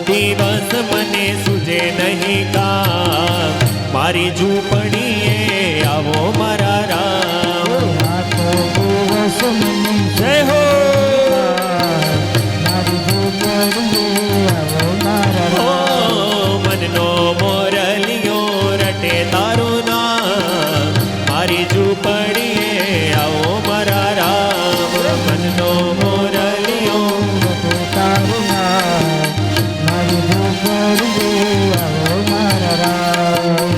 દિવસ મને સૂજે નહીં કામ, મારી ઝૂંપડીએ આવો મારા રામ. આખો દિવસ મને જય હો મારી ઝૂંપડીએ આવો મારા હો, રામ. મનનો મોરલિયો રટે તારું નામ, મારી ઝૂંપડીએ આવો મારા રામ. મનનો મોરલિયો તારું નામ, મારી ઝૂંપડીએ આવો મારા રામ.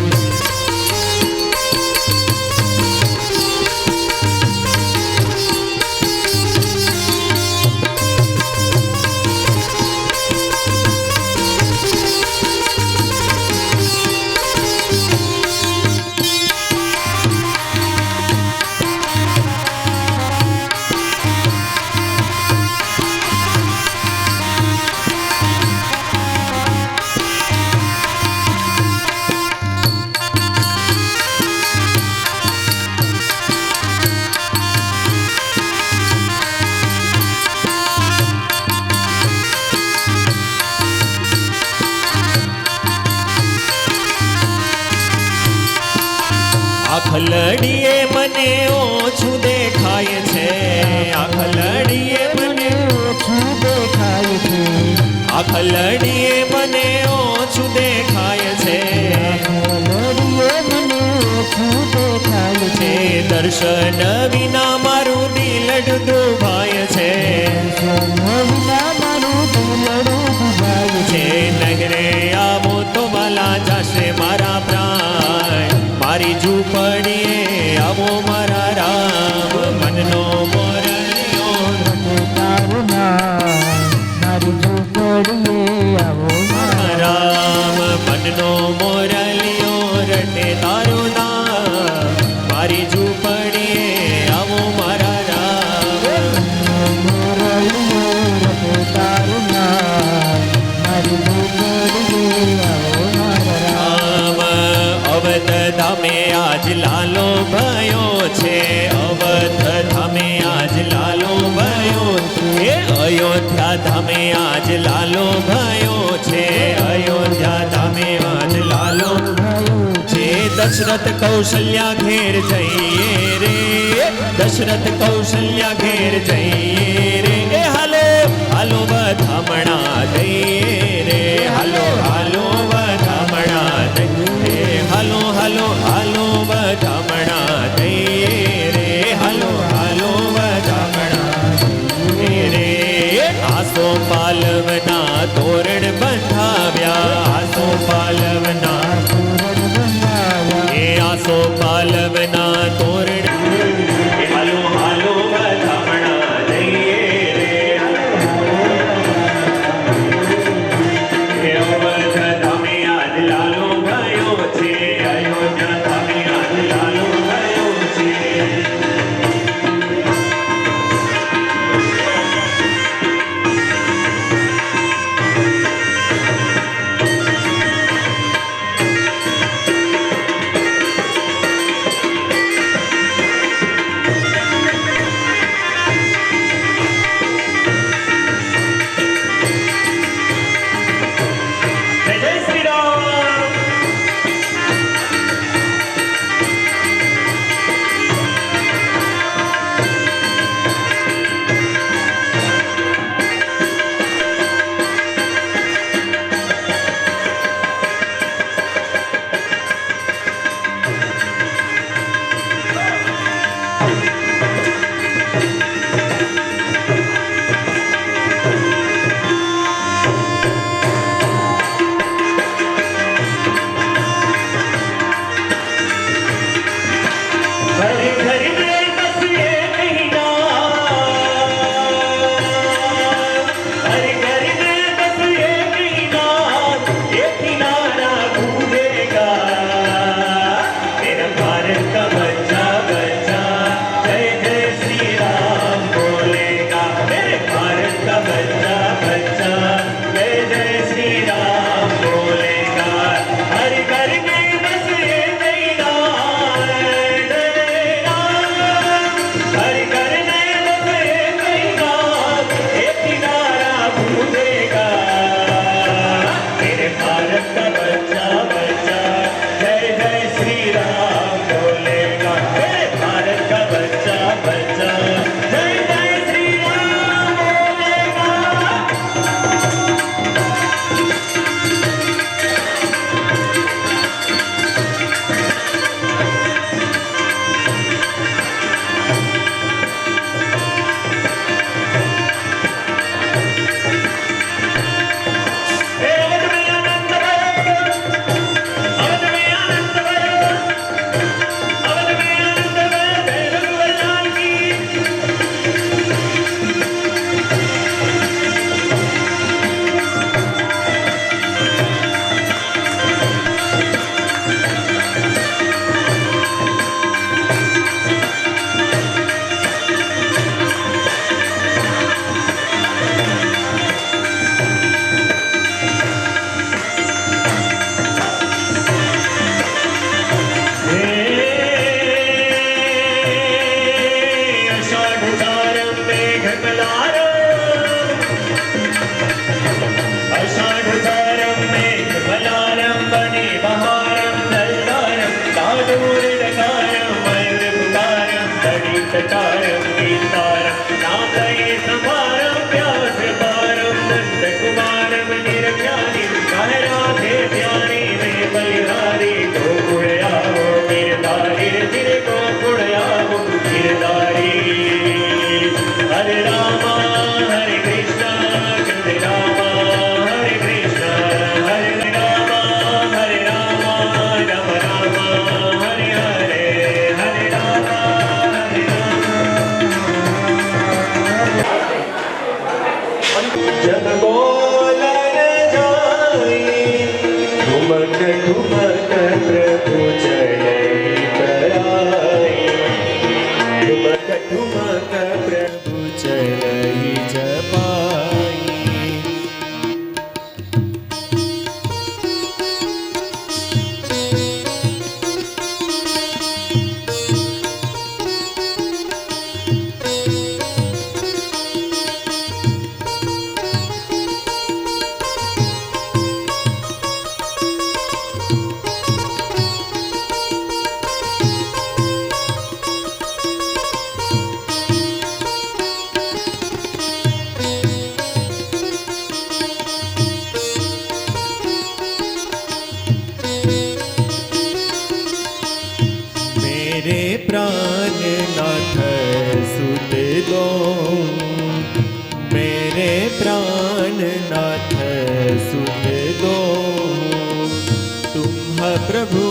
આખલડીએ મને ઓછું દેખાય છે, આખલડીએ મને ઓછું દેખાય છે, આખલડીએ મને ઓછું દેખાય છે. લડીએ મને ઓછું દેખાય છે છે. દર્શન વિના મારું દિલ ડૂબાય છે, વિના મારું દિલડું ડૂબાય છે નગરે આવો તો ભલા જશે મારા પ્રાણ, મારી ઝૂંપડીએ આવો મારા રામ. મનનો મોરલિયો તારું નામ, મારી ઝૂંપડીએ આવો મારા રામ. મનનો મોરલિયો રટે તારું નામ, મારી ઝૂંપડીએ આવો મારા રામ. મોરલિયો રટે તારું નામ, મારી ઝૂંપડીએ આવો મારા રામ. રામ અવધ ધામે આજ લાલો ભયો છે, અવધ ધામે આજ લાલો ભયો છે. અયોધ્યા ધામે આજ લાલો ભયો છે, અયોધ્યા ધામે આજ લાલો છે. દશરથ કૌશલ્યા ઘેર જઈએ રે, દશરથ કૌશલ્યા ઘેર જઈએ રે. એ હાલો હાલો વધામણા દઈએ રે, હાલો હાલો વધામણા દઈએ, હાલો હાલો હાલો વધામણા દઈએ રે, હાલો હાલો વધામણા દઈએ રે. આસો પાલવના તોરણ બંધાવ્યા, આસો પાલવના એ આસો પાલવના તોરણ હાલો હાલો વધામણા દઈએ રે. અવધ ધામે આજ લાલો ભયો છે, અયોધ્યા ધામે આજ લાલો ભયો છે. दूरडकारं मयूरपुकारं तडितटारं गीतारं नाथये समारं व्यासपारं नन्दकुमारं निरज्ञानिं कहराधे ध्यानी मे बलिहारी गोकुळयावो गिरधारी गिर गोकुळयावो गिरधारी हरे रामा हरे कृष्णा कृष्ण रामा हरे कृष्णा हरे रामा राम राम हरे हरे हरे रामा हरे जब बोलन जाए ठुमक ठुमक प्रभु चढ़ई कराई ठुमक ठुमक प्रभु चढ़ई जपाई मेरे प्राणनाथ सुत दो मेरे प्राणनाथ सुत दो तुम प्रभु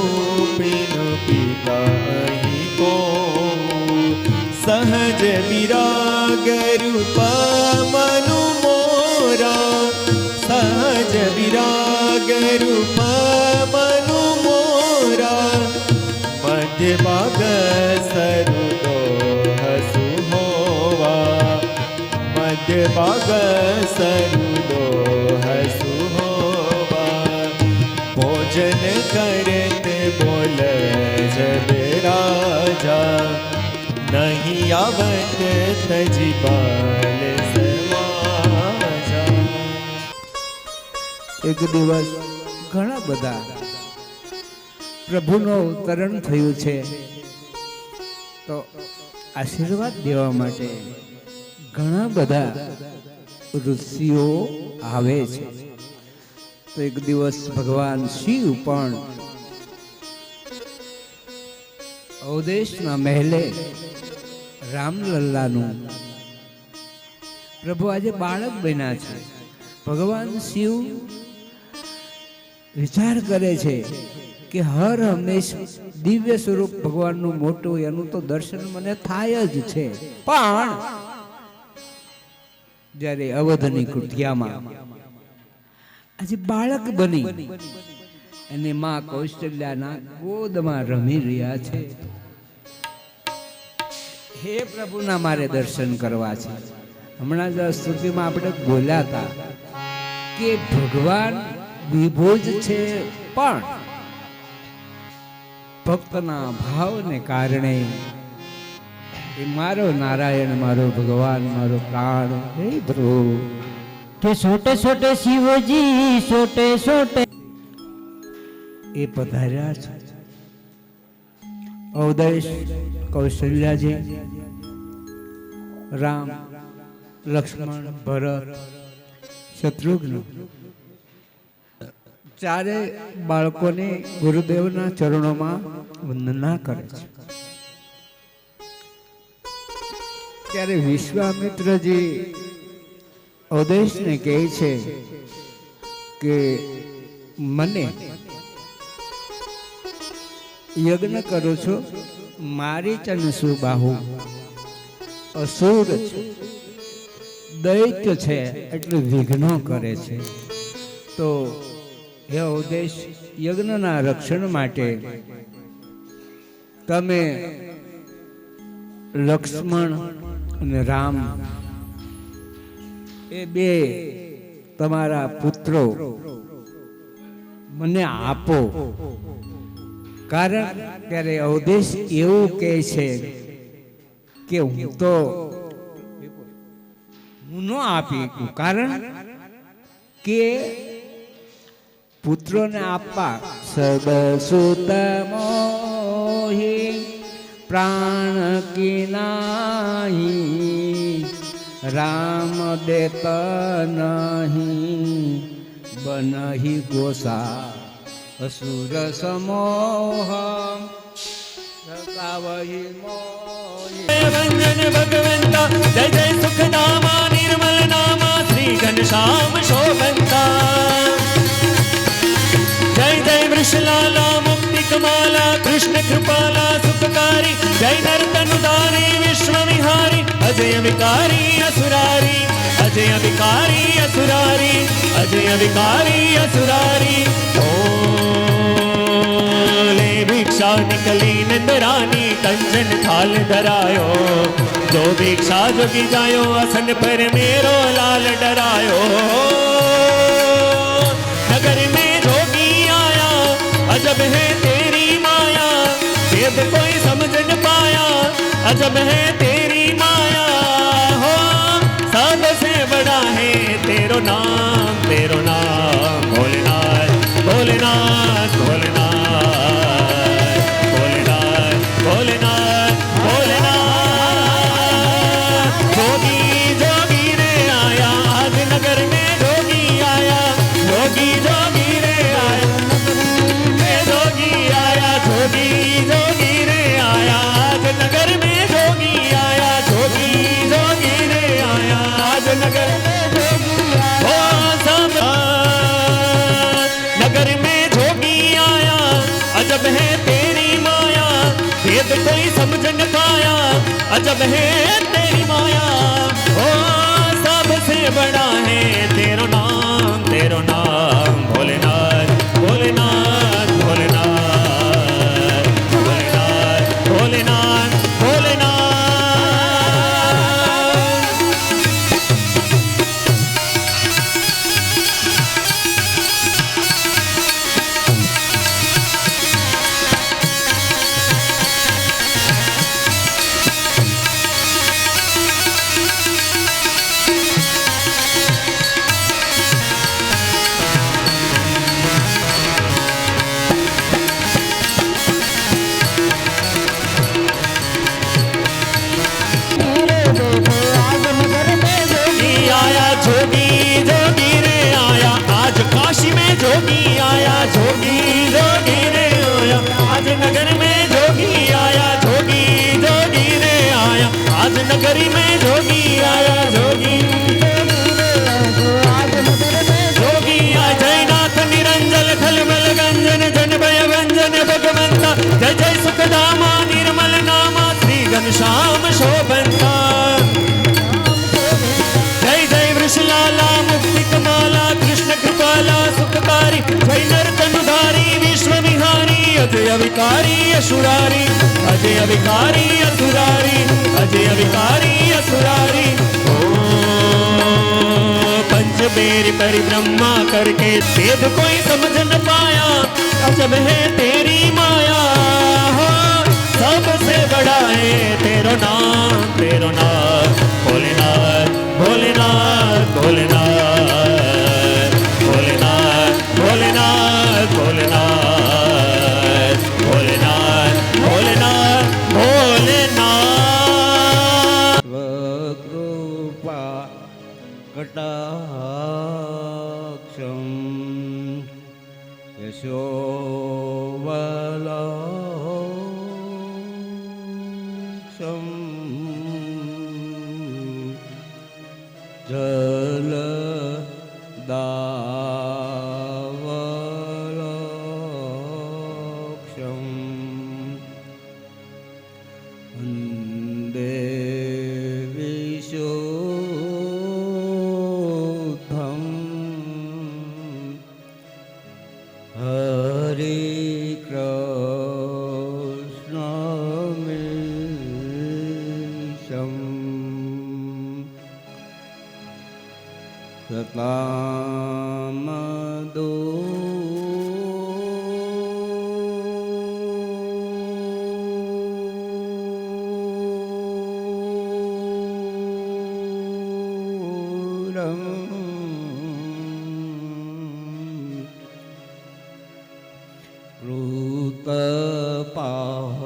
बिनु पिता ही को सहज विराग रूप मनु मोरा सहज विराग रूप मनु मोरा मध्य भाग सरुदो हसु होवा मध्य भाग सरुदो हसु होवा भोजन करते बोल जब राजा नहीं आवत तजी बाल समाजा એક દિવસ ઘણા બધા પ્રભુનો અવતરણ થયું છે તો આશીર્વાદ દેવા માટે ઘણા બધા ઋષિઓ આવે છે તો એક દિવસ ભગવાન શિવ પણ અવધેશના મહેલે રામલલ્લાનું પ્રભુ આજે બાળક બન્યા છે ભગવાન શિવ વિચાર કરે છે કે હર હંમેશ દિવ્ય સ્વરૂપ ભગવાનનું મોટું એનું તો દર્શન મને થાય જ છે પણ જ્યારે અવધની કુટિયામાં આજે બાળક બની અને માં કૌશલ્યાના ગોદમાં રમી રહ્યા છે હે પ્રભુના મારે દર્શન કરવા છે હમણાં જ સ્તુતિમાં આપણે બોલ્યા હતા કે ભગવાન વિભુજ છે પણ ભક્તના ભાવને કારણે એ મારો નારાયણ મારો ભગવાન મારો પ્રાણ હે પ્રભુ કે છોટે છોટે શિવજી છોટે છોટે એ પધાર્યા છે અવધેશ કૌશલ્યાજી રામ લક્ષ્મણ ભરત શત્રુઘ્ન ચારે બાળકોને ગુરુદેવના ચરણોમાં વંદના કરે છે ત્યારે વિશ્વામિત્રજી અવધેશને કહે છે કે મને યજ્ઞ કરો છો મારી અને સુબાહુ અસુર છે દૈત્ય છે એટલે વિઘ્નો કરે છે તો હે અવધેશ યજ્ઞના રક્ષણ માટે તમે લક્ષ્મણ અને રામ એ બે તમારા પુત્રો મને આપો કારણ ત્યારે અવધેશ એવું કહે છે કે હું તો હું ન આપી શકું કારણ કે પુત્રોને આપવા સબ સુતમો प्राण की नाही राम देत नहीं बनहि गोसा असुर समोह सतावहि मोहि वंदन भगवंता जय जय सुखदामा निर्मल नामा श्री घनश्याम शोभंता जय जय वृषलाला मुक्ति कमाला कृष्ण कृपाला सुखकारी जय नर्तनुदारी विश्व विहारी अजय विकारी असुरारी अजय विकारी असुरारी अजय विकारी असुरारी ले भिक्षा निकली नंदरानी कंचन थाल धरायो जो भिक्षा जोगी जायो असन पर मेरो लाल डरायो नगर में जोगी आया अजब है तेरी माया वेद कोई समझ न पाया अजब है तेरी माया हो सबसे बड़ा है तेरो नाम भोलेनाथ भोलेनाथ भोलेनाथ भोलेनाथ भोलेनाथ भोलेनाथ जोगी जोगी रे आया आज नगर में जोगी आया जोगी जोगी रे आया में जोगी आया जोगी जोगी रे आया आज नगर में जोगी आया जोगी जोगी रे आया आज नगर में जोगी आया सब नगर में जोगी आया अजब है तेरी माया वेद कोई समझ न पाया अजब है तेरी माया ओ सबसे बड़ा है तेरो नाम भोलेनाथ भोलेनाथ भोलेनाथ भोलेनाथ भोलेनाथ भोलेनाथ जोगी आया जोगी जोगी रे आया आज काशी में जोगी आया जोगी जोगी रे आया आज नगर में जोगी आया जोगी जोगी रे आया आज नगरी में जोगी आया जोगी जोगी आया जयनाथ निरंजन खलबल गंजन जन भय व्यंजन भगवंता जय जय सुखदामा निर्मल नामा श्री घनश्याम शोभंता जय जय वृषलाला मुक्ति कमाला कृष्ण कृपाला सुखकारी जय नर्तनुधारी विश्व विहारी अजय विकारी असुरारी अजय विकारी असुरारी अजय विकारी असुरारी ओ पंचबेर परिब्रह्मा करके वेद कोई समझ न पाया अजब है तेरी माया हो सबसे बड़ा है तेरो नाम भोलेनाथ भोलेनाथ भोलेनाथ भोलेनाथ भोलेनाथ भोलेनाथ भोलेनाथ भोलेनाथ भोलेनाथ स्वकृपा कटाक्षं यशोवलाक्षं जलदावलोक्षं वन्दे विशुद्धं हरे कृष्णमीशम् सतामदो कृतपाः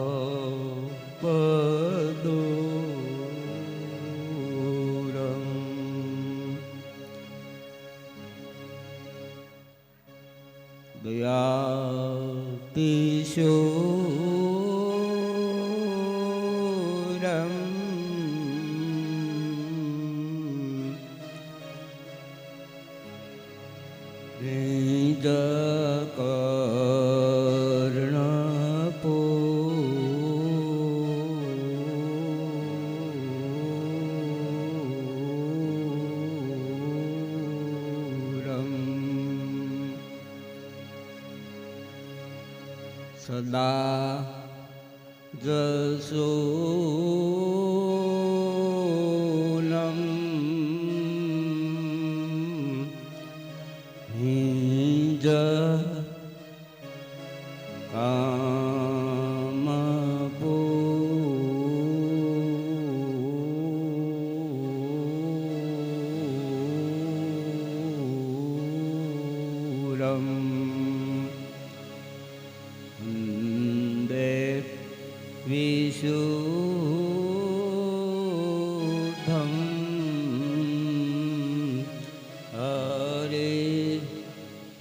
સદા જસોલમ નિજ કામપુરમ વિશુદ્ધમ હરે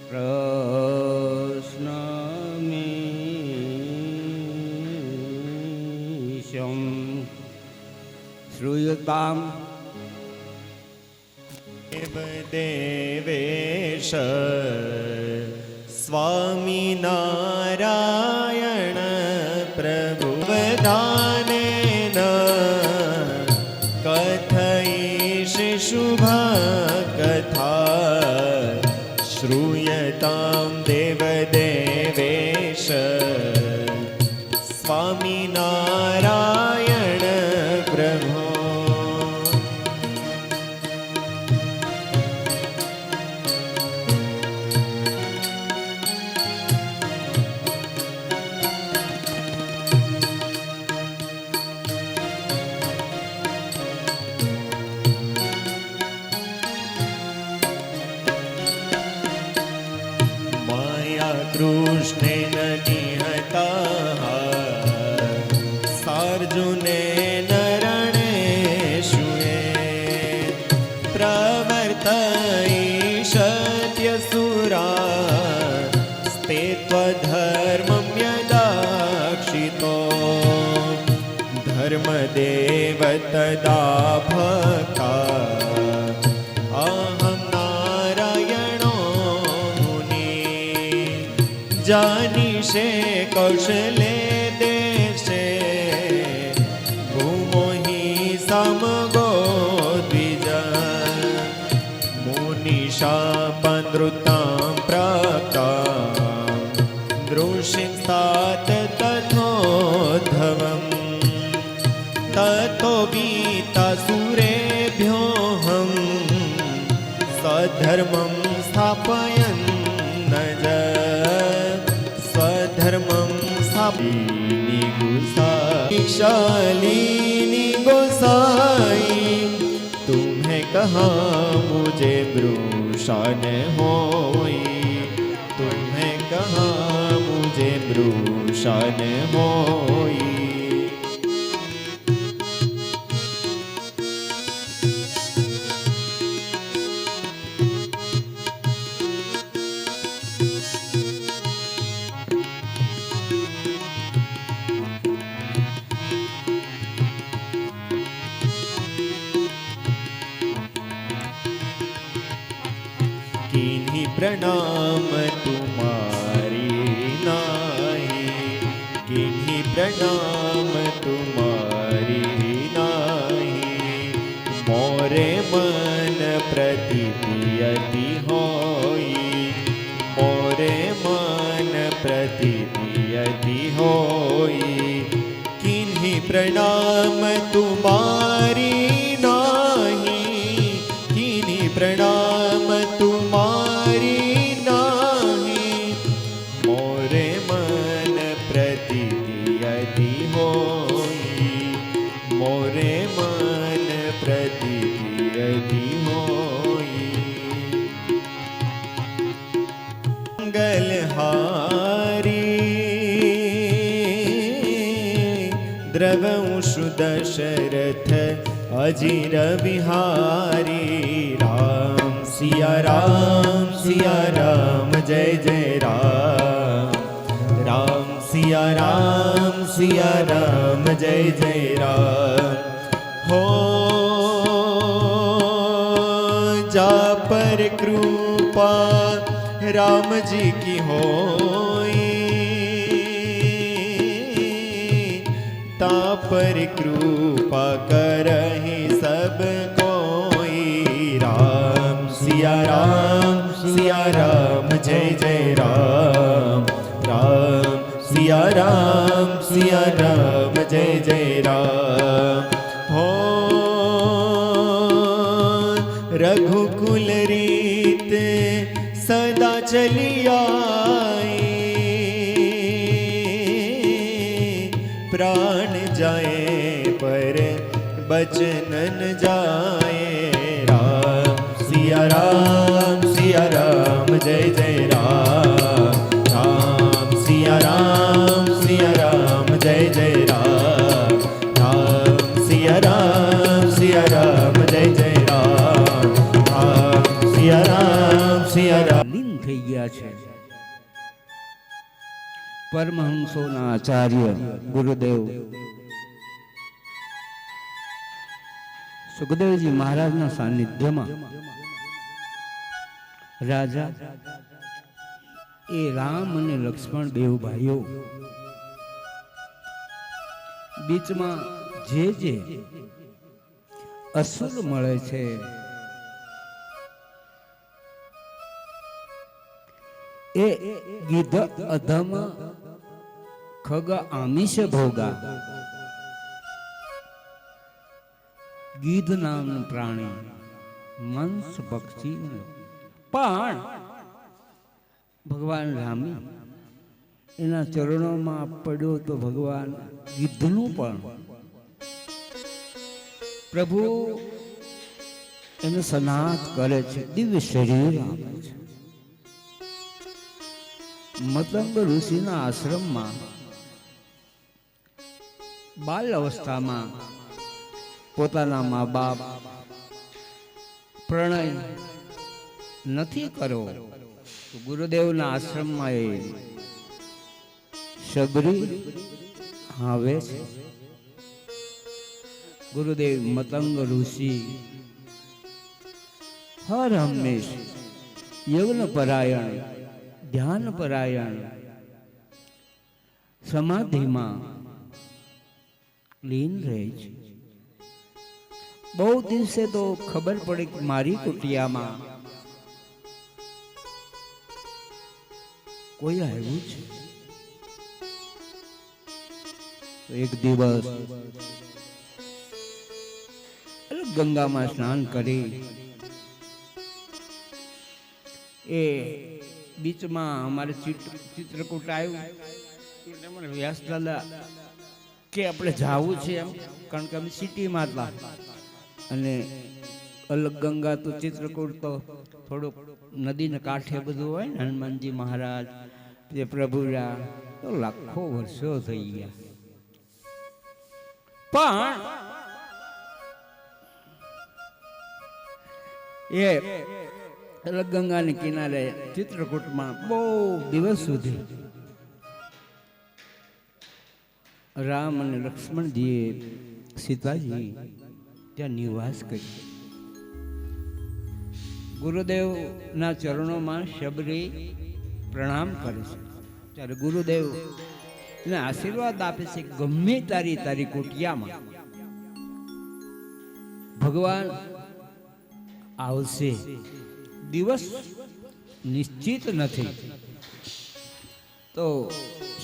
પ્રશ્નમીશમ શ્રૂયતામ દેવેશ સ્વામિનારાયણ પ્રભુવદાનેન કથયિષ્ય શુભકથા શ્રૂયતામ દેવદેવેશ સ્વામિનારાયણ પ્રભુ. કૃષ્ણેન નિહતા સાર્જુનેન રણેષુએ પ્રવર્તયિષ્યત્યસુરા સ્તે ત્વધર્મં યદાક્ષિતો ધર્મદેવ તદા ભક્તા જાનિષે કૌશલે દેશે ભૂમોહિ સમગો દ્વિજ મુનિશાપનૃતાં પ્રાપ્તા દૃશ્યં સાત તથોદ્ધવમ તતો વીતાસુરેભ્યોહમ સ્વધર્મં સ્થાપયન ધર્મં સ્થાપીની ગુસાઈ गोसाई तुम्हें कहाँ मुझे ब्रूषण होई तुम्हें कहाँ मुझे ब्रूषण होई. किन्हीं प्रणाम तुम्हारी नाही किन्हीं प्रणाम तुम्हारी नाही मोरे मन प्रतीति होई मोरे मन प्रतीति होई किन्हीं प्रणाम तुम्हारी नाही किन्हीं प्रणाम तुम्हारी नाही मोरे मन प्रतीति होई मोरे मन प्रतीति होई. मंगलहारी द्रवंशु दशरथ अजीर बिहारी राम सिया राम जय जय राम सिया राम जय जय राम. हो जा पर कृपा राम जी की होई ता पर कृपा करहि सब कोई. राम सिया राम जय जय राम સિયા રામ જય જય રામ હો રઘુકુલ રીત સદા ચલી આए प्राण जाए पर बचन न जाए राम सिया राम जय जय राम राम सिया राम जय जय राम राम सिया राम जय जय राम राम सिया राम લીન થઈ ગયા છે. પરમહંસોના આચાર્ય ગુરુદેવ સુખદેવજી મહારાજના સાનિધ્યમાં રાજા એ રામ અને લક્ષ્મણ બેઉ ભાઈઓ બીચમાં જે જે અસુર મળે છે એ ગીધ અધમ ખગ આમિષ ભોગા ગીધ નામનું પ્રાણી મંસ પક્ષી પણ ભગવાન રામી એના ચરણોમાં પડ્યો તો ભગવાન ગીધનું પણ પ્રભુ એને સનાત કરે છે, દિવ્ય શરીર આપે છે. મતંગ ઋષિના આશ્રમમાં બાલ અવસ્થામાં પોતાના મા બાપ પ્રણય નથી કરવો તો ગુરુદેવના આશ્રમમાં એ શબરી આવે છે. ગુરુદેવ મતંગ ઋષિ હર હંમેશ યજ્ઞ પરાયણ ધ્યાન પરાયણ સમાધિમાં લીન રહે છે. બહુ દિવસે તો ખબર પડી કે મારી કુટિયામાં કોઈ આવ્યું છે. તો એક દિવસ ગંગામાં સ્નાન કરી એ બીચમાં અમારે ચિત્રકૂટ આવ્યું. વ્યાસ દાદા કે આપણે જવું છે એમ, કારણ કે અમે સિટીમાં હતા અને અલગ ગંગા તો ચિત્રકૂટ તો થોડુંક નદીના કાંઠે બધું હોય ને, હનુમાનજી મહારાજ જે પ્રભુરા તો લાખો વર્ષો થઈ ગયા. પણ એ ગંગાની કિનારે ચિત્રકૂટમાં બહુ દિવસ સુધી રામ અને લક્ષ્મણજીએ સીતાજી ત્યાં નિવાસ કર્યો. ગુરુદેવના ચરણોમાં શબરી પ્રણામ કરે છે ત્યારે ગુરુદેવ એને આશીર્વાદ આપે છે, ગમે તારી કુટિયામાં ભગવાન આવશે. દિવસ નિશ્ચિત નથી. તો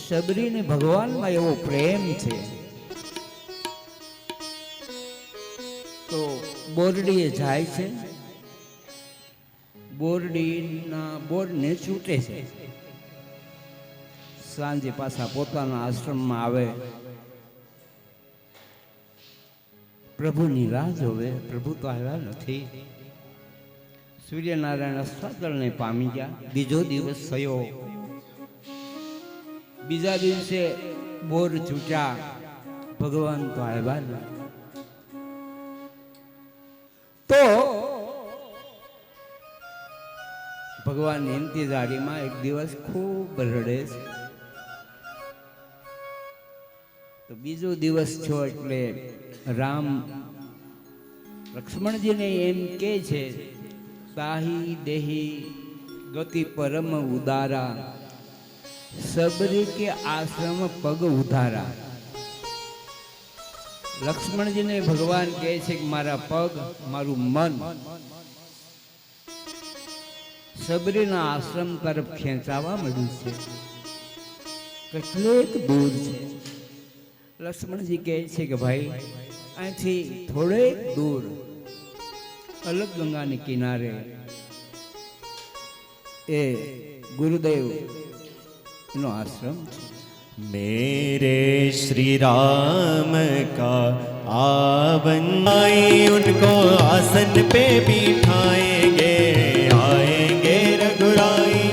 શબરીને ભગવાનમાં એવો પ્રેમ છે તો બોરડીએ જાય છે, બોરને છૂટે છે. સાંજે પાછા પોતાના આશ્રમમાં આવે, પ્રભુની રાહ જોવે. પ્રભુ તો આવ્યા નથી. સૂર્યનારાયણ અસ્તાદળને પામી ગયા. બીજો દિવસ થયો. બીજા દિવસે બોર છૂટ્યા, ભગવાન તો આવ્યા ન. તો ભગવાનની ઇંતજારીમાં એક દિવસ ખૂબ રડે છે. તો બીજો દિવસ થયો એટલે રામ લક્ષ્મણજીને એમ કહે છે, તાહી દેહી ગતિ પરમ ઉદારા, સબરી કે આશ્રમ પગ ઉધારા. લક્ષ્મણજીને ભગવાન કહે છે કે મારા પગ, મારું મન સબરીના આશ્રમ તરફ ખેંચાવા મળ્યું છે. કેટલેક દૂર છે. લક્ષ્મણજી કહે છે કે ભાઈ અહીંથી થોડેક દૂર અલગ ગંગાની કિનારે એ ગુરુદેવ નો આશ્રમ છે. मेरे श्री राम का आवन आए उनको आसन पे बिठाएंगे आएंगे रघुराई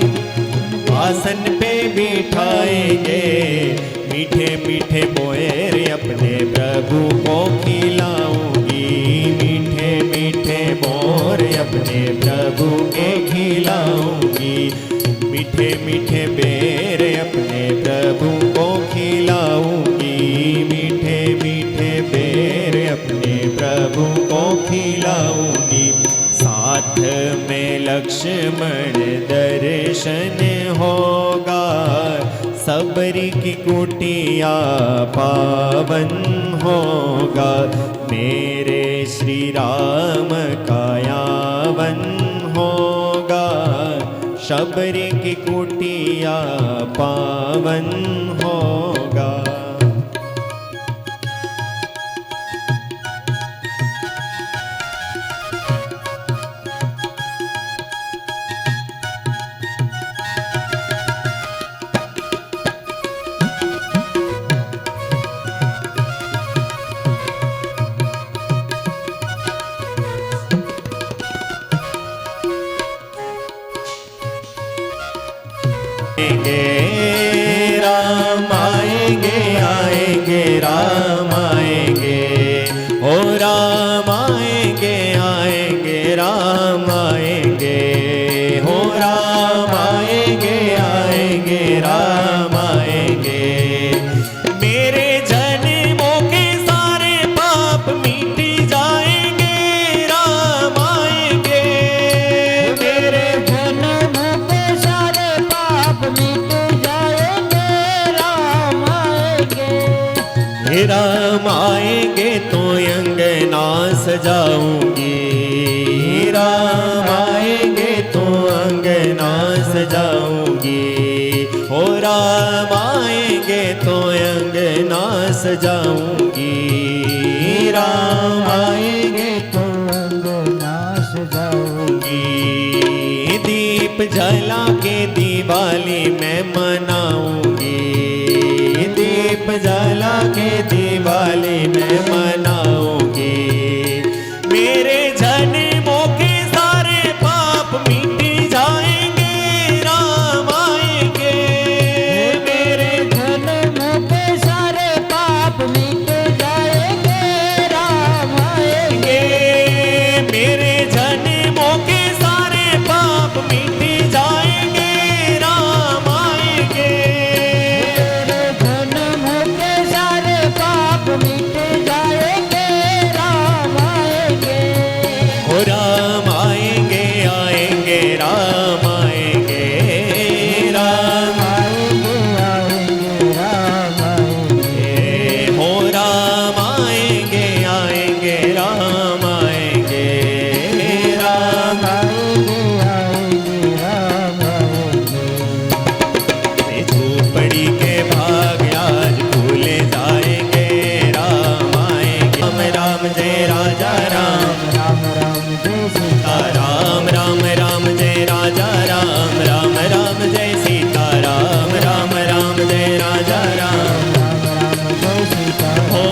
आसन पे बिठाएंगे मीठे मीठे बोएर अपने प्रभु को खिलाऊंगी मीठे मीठे बोर अपने प्रभु के खिलाऊंगी मीठे मीठे बेर अपने प्रभु को खिलाऊंगी मीठे मीठे बेर अपने प्रभु को खिलाऊंगी साथ में लक्ष्मण दर्शन होगा सबरी की कुटिया पावन होगा मेरे श्री राम का यावन होगा शबरी की कुटिया पावन होगा राम आएंगे आएंगे राम आएंगे ओ राम आएंगे आएंगे राम आएंगे हो राम आएंगे आएंगे राम आएंगे मेरे जन्मों के सारे पाप मिट जाएंगे राम आएंगे मेरे जन्मों के सारे पाप मिट जाएंगे राम आएंगे राम आएंगे तो अंगना सजाऊंगी राम आएंगे तो अंगना सजाऊंगी हो राम आएंगे तो अंगना सजाऊंगी राम आएंगे तो अंगना सजाऊंगी दीप जला के दिवाली मैं मनाऊंगी दीप जला के दिवाली मैं मनाऊंगी मेरे जन्मों के सारे पाप मिट जाएंगे राम आएंगे मेरे जन्मों के सारे पाप मिट जाएंगे राम आएंगे मेरे जन्मों के सारे पाप मिट जाएंगे राम आएंगे जन्मों के सारे पाप मिट जाएंगे राम आएंगे हो राम आएंगे आएंगे राम आएंगे राम आएंगे आएंगे राम आएंगे हो राम आएंगे आएंगे राम आएंगे राम आएंगे आएंगे राम आएंगे झोपड़ी के भाग आज भूले जाएंगे राम आएंगे राम राम जय राजा राम राम राम जय सीता राम राम राम जय राजा राम राम राम जय सीता राम राम राम जय राजा राम राम जय सीता हो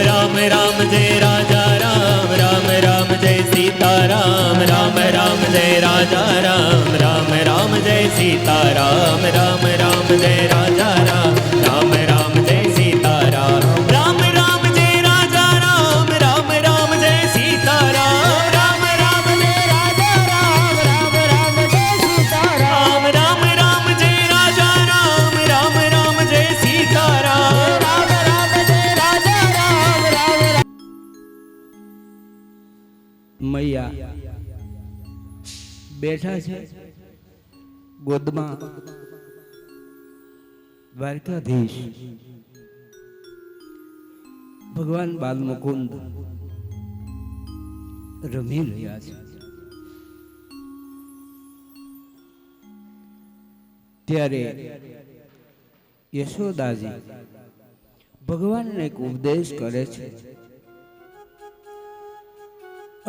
राम राम जय राजा राम राम राम जय सीता राम राम राम जय राजा राम राम राम जय सीता राम राम राम जय राजा राम राम राम जय सीता राम राम राम जय राजा राम राम राम जय सीता राम राम राम जय राजा राम राम राम जय सीता राम राम राम जय राजा राम राम राम जय सीता राम राम राम जय राजा राम राम મૈયા બેઠા છે ગોદમાં દ્વારકાધીશ ભગવાન બાલમુકુંદ રમી રહ્યા છે ત્યારે યશોદાજી ભગવાનને એક ઉપદેશ કરે છે,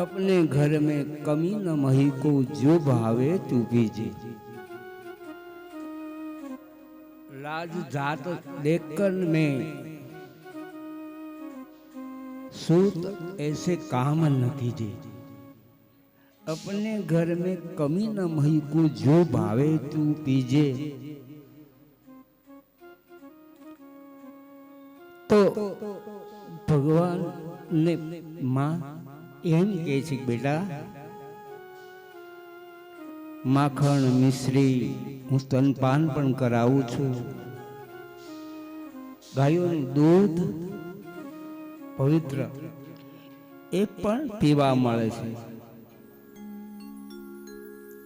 अपने घर में कमी न मही को जो भावे तू पीजे। लाज जात देखकर में सूत ऐसे काम न कीजे। अपने घर में कमी न मही को जो भावे तू पीजे। तो भगवान ने मां એમ કહે છે કે બેટા, માખણ મિશ્રી હું સ્તનપાન પણ કરાવું છું, ગાયોનું દૂધ પવિત્ર એ પણ પીવા મળે છે.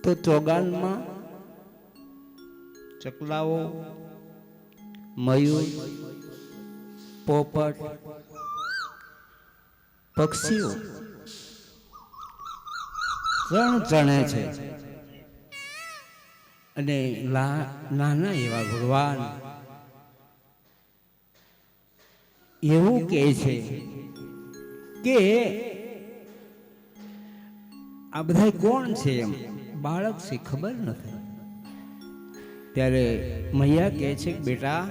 તો ચોગાનમાં ચકલાઓ, મયુર, પોપટ, પક્ષીઓ ચણે છે અને નાના એવા ભગવાન એવું કહે છે કે આ બધા કોણ છે? એમ બાળક છે, ખબર નથી. ત્યારે મૈયા કહે છે કે બેટા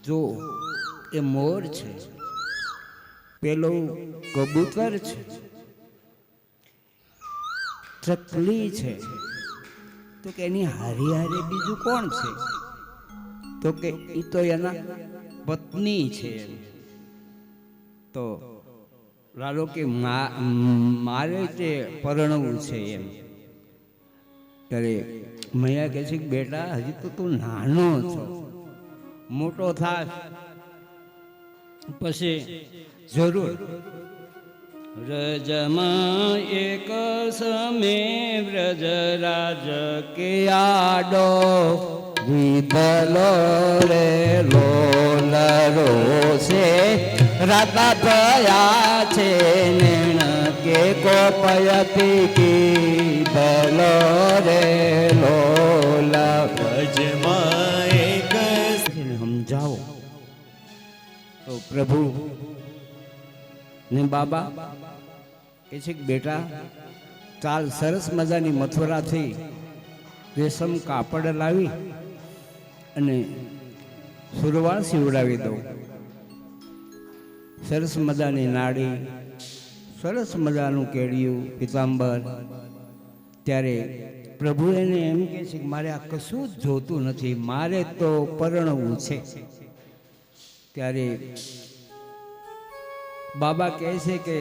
જો એ મોર છે, પેલો કબૂતર છે, ચકલી છે, તો કે એની હારી હારે બીજું કોણ છે? તો કે એ તો એના પત્ની છે. તો લાલો કે મારે તે પરણવું છે એમ. ત્યારે મૈયા કહે છે કે બેટા હજી તો તું નાનો છો, મોટો થાશ પછી જરૂર. વ્રજમાં એક સમય વ્રજરાજ કે આડો વિધલો રે લોલરો છે, રાતા થયા છે નેણ કે કોપયતી કીધલો રે લોલા. વ્રજમાં એક સમજાવો તો પ્રભુ ને બાબા એ છે કે બેટા ચાલ, સરસ મજાની મથુરાથી રેશમ કાપડ લાવી અને સુરવાળ સીવડાવી દઉં. સરસ મજાની નાડી, સરસ મજાનું કેડિયું, પિતાંબર. ત્યારે પ્રભુ એને એમ કહે છે કે મારે આ કશું જ જોતું નથી, મારે તો પરણવું છે. ત્યારે બાબા કહે છે કે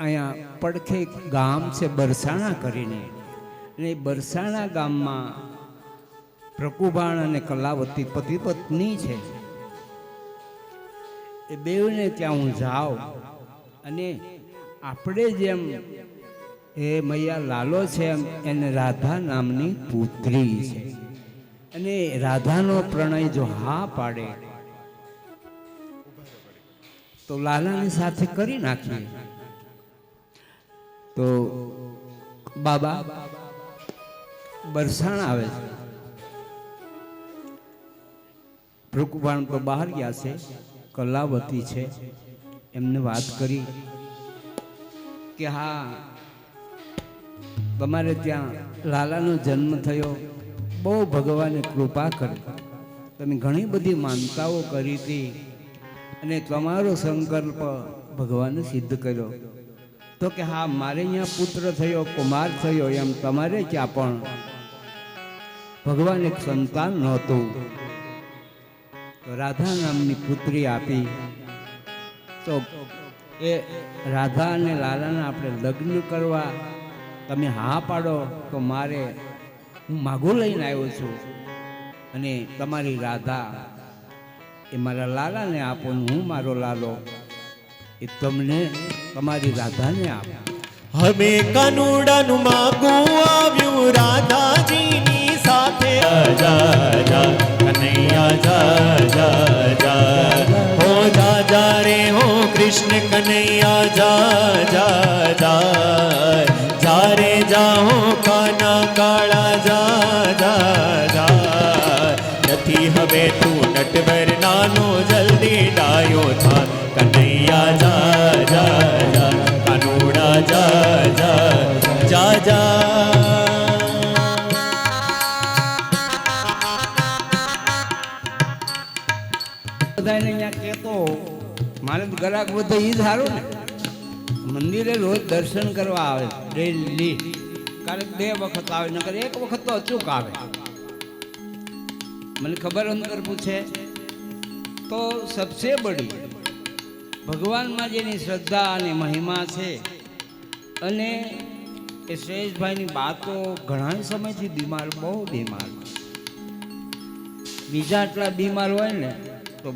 અહીંયા પડખે ગામ છે બરસાણા કરીને, અને બરસાણા ગામમાં પ્રકુભાણ અને કલાવતી પતિ પત્ની છે. એ બેઉને ત્યાં હું જાઉં અને આપણે જેમ એ મૈયા લાલો છે એમ એને રાધા નામની પુત્રી છે, અને રાધાનો પ્રણય જો હા પાડે તો લાલાની સાથે કરી નાખીએ. તો બાબા બરસાણ આવે છે. ભૃકુભાણ તો બહાર ગયા છે, કલાવતી છે, એમને વાત કરી કે હા તમારે ત્યાં લાલાનો જન્મ થયો, બહુ ભગવાને કૃપા કરી, તમે ઘણી બધી માનતાઓ કરી હતી અને તમારો સંકલ્પ ભગવાને સિદ્ધ કર્યો. તો કે હા મારે અહીંયા પુત્ર થયો, કુમાર થયો, એમ તમારે ક્યાં પણ ભગવાન એક સંતાન નહોતું, તો રાધા નામની પુત્રી આપી. તો એ રાધા અને લાલાના આપણે લગ્ન કરવા તમે હા પાડો તો મારે હું માગું લઈને આવ્યો છું, અને તમારી રાધા એ મારા લાલાને આપો, હું મારો લાલો એ તમને તમારી રાધાને આપો. હવે કાનુડાનું માગું આવ્યું રાધાજીની સાથે. જા જા કનૈયા જા જા જા, હો જા જા રે હો કૃષ્ણ કનૈયા જા જા જા, જા રે જા હો કાના કાળા જા જા જા. નથી હવે હવે તું નટવર નાનો જલ્દી ડાયો થા કનૈયા જા જા જા કાનુડા જા જા જા જા બધાને અહીંયા કહેતો મારે તો ગ્રાહક બધો એ જ સારું ને મંદિરે રોજ દર્શન કરવા આવે ડેલી ક્યારેક 2 વખત આવે નકર 1 વખત તો અચૂક આવે મને ખબર અંતર પૂછે તો સબસે બડી ભગવાનમાં જેની શ્રદ્ધા અને મહિમા છે અને એ શ્રેષ્ઠભાઈની બાતો ઘણા સમયથી બીમાર બહુ બીમાર બીજા આટલા બીમાર હોય ને તો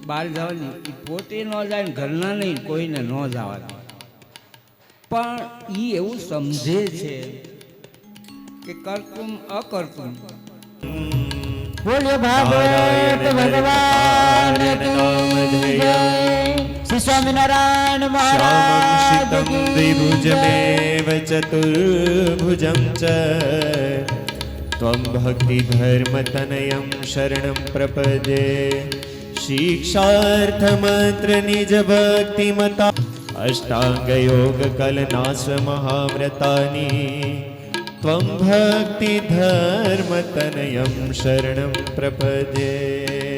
બહાર જવાની એ પોતે ન જાય ને ઘરના નહીં કોઈને ન જવા દે પણ એ એવું સમજે છે કે કરતું અકર્તું બોલ્યો ભાગવત ભગવાન કી જય શ્રી સ્વામિનારાયણ મહારાજ કી દ્વિભુજમેવ ચતુર્ભુજં ચ ત્વં ભક્તિ ધર્મ તનયં શરણં પ્રપદ્યે શિક્ષાર્થ મંત્ર નિજ ભક્તિ મતા અષ્ટાંગ યોગ કલનાશ મહાવ્રતાની ત્વં ભક્તિ ધર્મ તનયં શરણં પ્રપદ્યે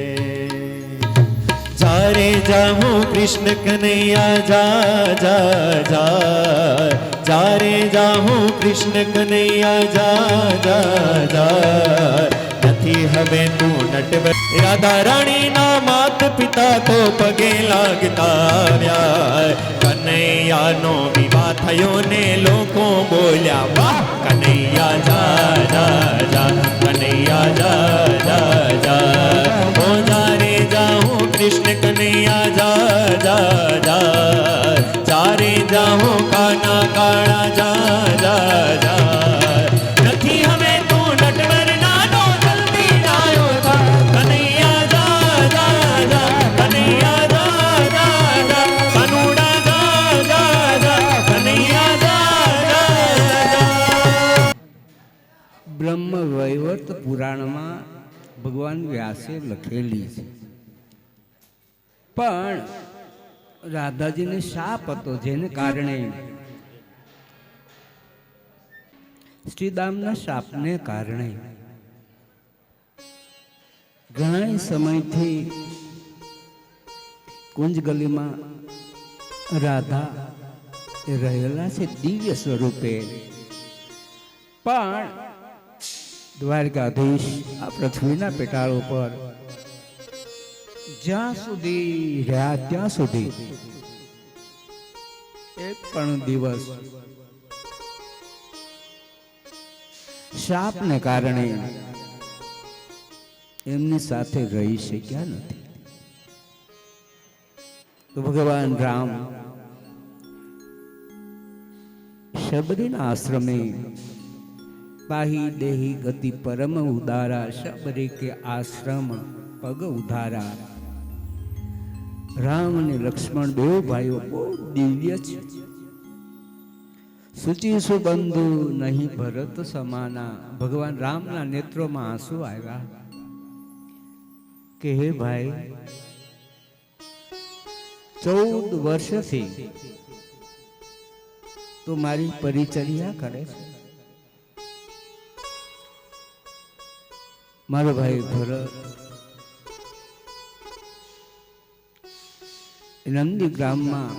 જારે જાહું કૃષ્ણ કનૈયા જા જા જા જારે જાહું કૃષ્ણ કનૈયા જા જા જા નથી હવે તું નટવર રાધા રાણીના માત પિતા તો પગે લાગતા આવ્યા કનૈયાનો વિવાહ થયો ને લોકો બોલ્યા વાહ કનૈયા જા જા જા કનૈયા જા જા જા ઓ જારે જાહું કૃષ્ણ કનૈયા જા જા જા જારે જાહું કાના કાળા જા જા જા નથી હવે તું નટવર નાનો જલ્દી ડાયો થા કનૈયા જા જા જા કનૈયા જા જા જા કાનુડા જા જા જા કનૈયા જા જા જા બ્રહ્મ વૈવર્ત પુરાણમાં ભગવાન વ્યાસે લખેલી છે પણ રાધાજીને શાપ હતો જેને કારણે શ્રીદામના શાપને કારણે ઘણા સમયથી કુંજ ગલીમાં રાધા એ રહેલા છે દિવ્ય સ્વરૂપે પણ દ્વારકાધીશ આ પૃથ્વીના પેટાળ ઉપર જ્યાં સુધી રહ્યા ત્યાં સુધી એક પણ દિવસ શાપને કારણે એમની સાથે રહી શક્યા નથી તો ભગવાન રામ શબરીના આશ્રમે પાહી દેહી ગતિ પરમ ઉદારા શબરી કે આશ્રમ પગ ઉધારા રામ અને લક્ષ્મણ બે ભાઈઓ બહુ દિવ્ય છે સુચિ સુબંધુ નહીં ભરત સમાના ભગવાન રામના નેત્રોમાં આંસુ આવ્યા કે હે ભાઈ 14 વર્ષથી તું મારી પરિચર્યા કરે છે મારો ભાઈ ભરત નંદી ગ્રામમાં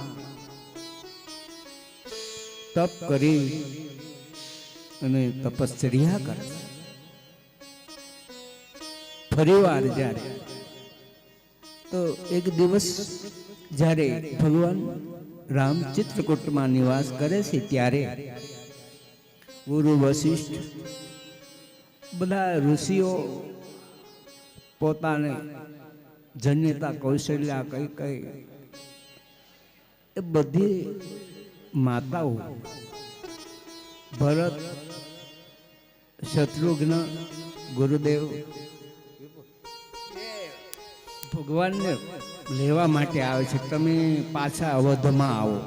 તપ કરી અને તપશ્ચર્યા કરે ફરીવાર જ્યારે તો એક દિવસ જ્યારે ભગવાન રામ ચિત્રકૂટમાં નિવાસ કરે છે ત્યારે ગુરુ વશિષ્ઠ બધા ઋષિઓ પોતાને જન્યતા કૌશલ્યા કઈ કઈ એ બધી માતાઓ ભરત શત્રુઘ્ન ગુરુદેવ ભગવાનને લેવા માટે આવે છે તમે પાછા અવધમાં આવો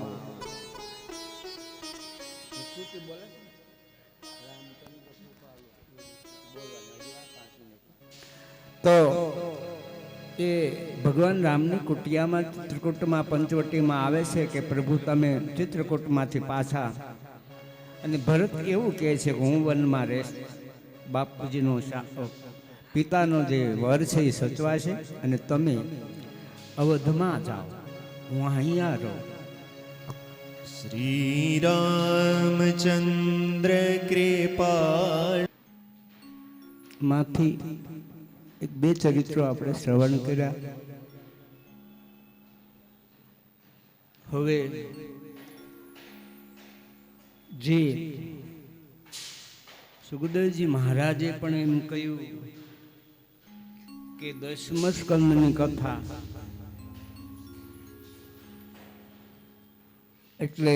તો એ ભગવાન રામની કુટિયામાં ચિત્રકૂટમાં પંચવટીમાં આવે છે કે પ્રભુ તમે ચિત્રકૂટમાંથી પાછા, અને ભરત એવું કહે છે કે હું વનમાં રહીશ, બાપુજીનો પિતાનો જે વર છે એ સચવાશે અને તમે અવધમાં જાઓ, હું અહીંયા રહું. શ્રી રામચંદ્ર કૃપાળ. માંથી એક બે ચરિત્રો આપણે શ્રવણ કર્યા. હવે જે સુખદેવજી મહારાજે પણ એમ કહ્યું કે દશમ સ્કંદની કથા એટલે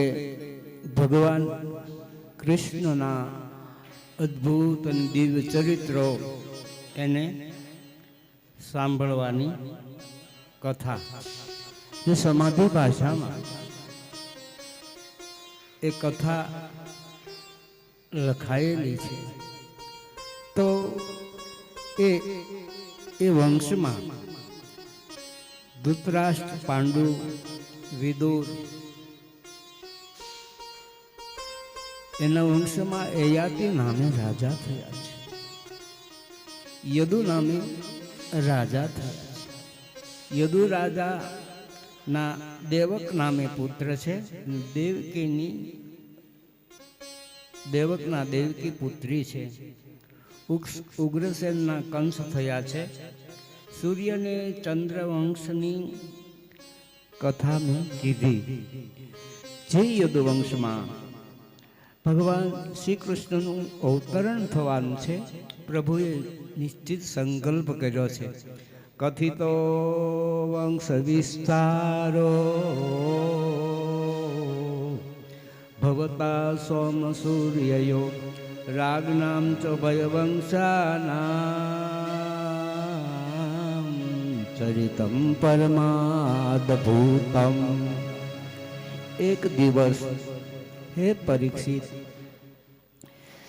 ભગવાન કૃષ્ણના અદ્ભુત અને દિવ્ય ચરિત્રો એને સાંભળવાની કથા, જે સમાધિ ભાષામાં એ કથા લખાયેલી છે. તો એ વંશમાં ધૃતરાષ્ટ્ર, પાંડુ, વિદુર, એના વંશમાં યયાતિ નામે રાજા થયા છે, યદુ નામે રાજા થયા છે. યદુ રાજાના દેવક નામે પુત્ર છે, દેવકના દેવકી પુત્રી છે. ઉગ્રસેનના કંસ થયા છે. સૂર્યને ચંદ્રવંશની કથા મેં કીધી. જે યદુવંશમાં ભગવાન શ્રી કૃષ્ણનું અવતરણ થવાનું છે, પ્રભુએ નિશ્ચિત સંકલ્પ કર્યો છે. કથિતો વંશ વિસ્તારો ભવતા સોમ સૂર્યયો રાજ્ઞામ ચ ભયવંશાનામ ચરિતમ પરમાદભૂતમ. એક દિવસ હે પરીક્ષિત,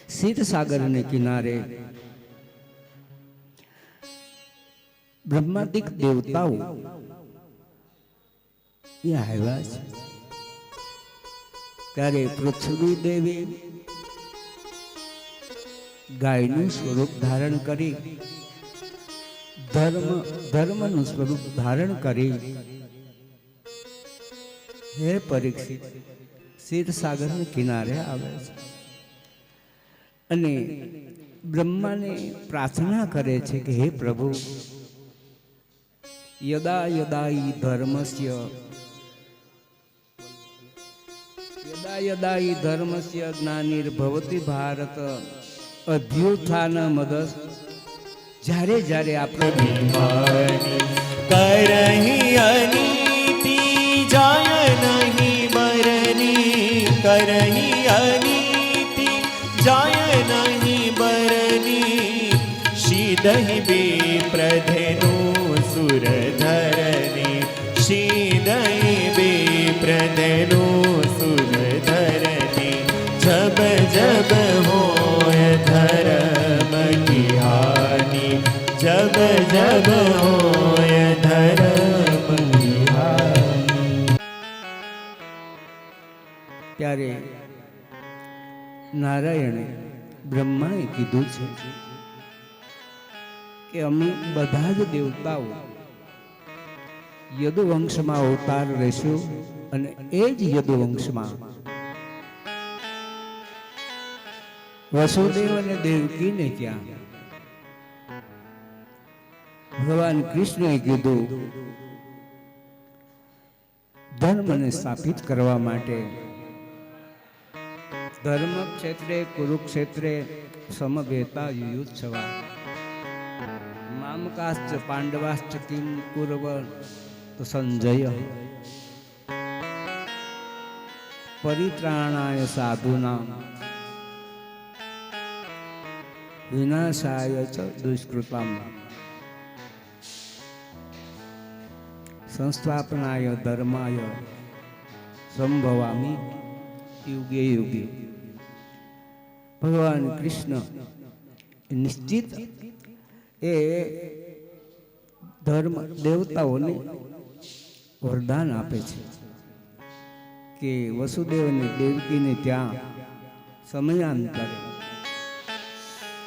ક્ષીરસાગરને કિનારે બ્રહ્માદિક દેવતાઓ એ આવ્યા છે. ત્યારે પૃથ્વી દેવી ગાયનું સ્વરૂપ ધારણ કરી, ધર્મનું સ્વરૂપ ધારણ કરી, હે પરીક્ષિત ક્ષીરસાગરને કિનારે આવે છે અને બ્રહ્માને પ્રાર્થના કરે છે કે હે પ્રભુ, યદા યદા ઈ ધર્મસ્ય જ્ઞાનિર્ભવતિ ભારત અભ્યુત્થાન મદસ. જ્યારે જ્યારે આપણે કરહી અનીતિ જાય નહીં બરની, કરહી અનીતિ જાય નહીં બરની, શીદહી બે પ્રધેનું સુરધરની, શીદહી બે પ્રધેનું સુરધરની. જબ જબ હોય ધર્મ કી હાનિ, જબ જબ હોય ધર્મ કી હાનિ. ત્યારે નારાયણે બ્રહ્માએ કીધું છે કે અમે બધા જ દેવતાઓ યદુવંશમાં અવતાર લેશું અને એ જ યદુવંશમાં વસુદેવ અને દેવકીને ત્યાં ભગવાન કૃષ્ણએ કીધું ધર્મને સ્થાપિત કરવા માટે ધર્મ ક્ષેત્રે કુરુક્ષેત્રે સમવેતા યુયુત્સવા મામકાશ્ચ પાંડવાશ્ચ કિમ કુર્વન તો સંજય પરિત્રાણાય સાધુનામ વિનાશાય ચ દુષ્કૃતમ સંસ્થાપનાય ધર્માય સંભવામિ યુગે યુગે. ભગવાન કૃષ્ણ નિશ્ચિત એ ધર્મ દેવતાઓને વરદાન આપે છે કે વસુદેવ અને દેવકીને ત્યાં સમયાંતરે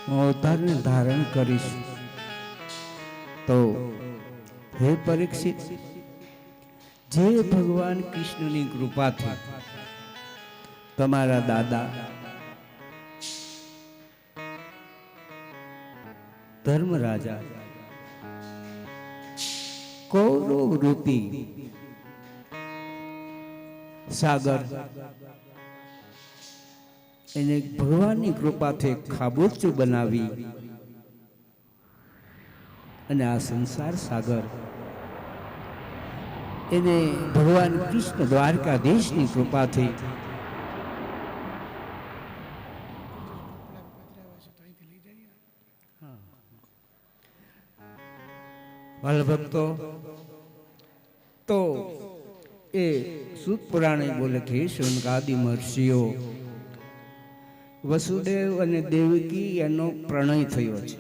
હું અવતારને ધારણ કરીશ. તો હે પરીક્ષિત, જે ભગવાન કૃષ્ણની કૃપાથી તમારા દાદા ધર્મરાજા કૌરવ રૂપી સાગર એને ભગવાનની કૃપાથી ખાબોચિયું બનાવી અને આ સંસાર સાગર એને ભગવાન કૃષ્ણ દ્વારકાધીશની કૃપાથી ભક્તો તો એ સૂત પુરાણે બોલે કે શૌનકાદિ મહર્ષિઓ વસુદેવ અને દેવકી એનો પ્રણય થયો છે.